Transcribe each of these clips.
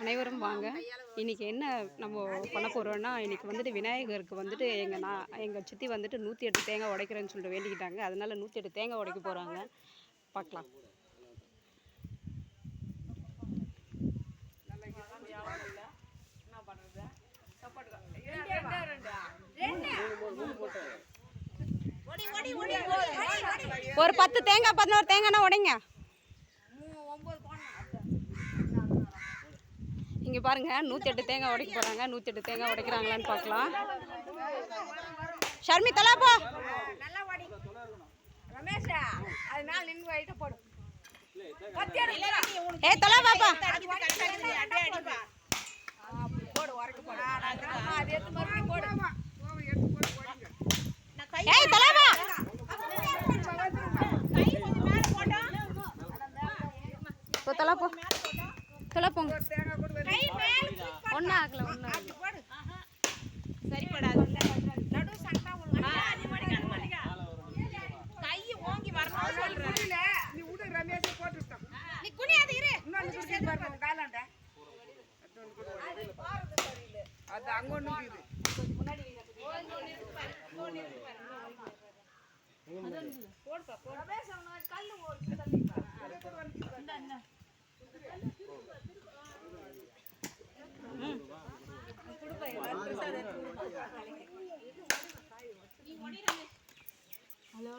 அனைவரும் வாங்க. இன்றைக்கி என்ன நம்ம பண்ண போகிறோன்னா, இன்றைக்கி வந்துட்டு விநாயகருக்கு வந்துட்டு எங்கள் சித்தி வந்துட்டு 108 தேங்காய் உடைக்கிறேன்னு சொல்லிட்டு வேண்டிக்கிட்டாங்க. அதனால் 108 தேங்காய் உடைக்க போகிறாங்க. பார்க்கலாம். ஒரு 10 தேங்காய் 11 தேங்காய்னா உடைங்க. இங்கே பாருங்கள், 108 தேங்காய் உடைக்க போகிறாங்க. 108 தேங்காய் உடைக்கிறாங்களான்னு பார்க்கலாம். ஷர்மி தலாப்பா ஏ தலா பாப்பா ஏய் தலாவா போ தலா போ தலா போங்க. ஒன்றும் ஆகல சரிப்படாது. நடு சண்டை கை ஓங்கி வரணும் சொல்றேன். நீ உடு ரமேஷ் போட்டுட்டான். நீ குனியாத இரு. இன்னொரு பாருங்க காலாண்ட. அது அங்க ஒண்ணு இருக்குது. முன்னாடி போடுப்பா போடு. ரமேஷ் அவன கல்லு ஓடி தள்ளி பாரு. அதே கூட வந்து இந்த குடுப்பா எல்லாரும் பிரசாதம் குடுப்பா. நீ ஓடி ரமேஷ். ஹலோ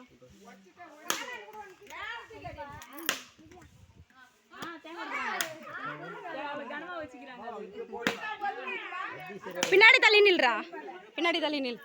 பின்னாடி தள்ளி நில்றா. பின்னாடி தள்ளி நில்.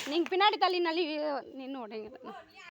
நீங்க பின்னாடி தள்ளி நின்று உடைங்க.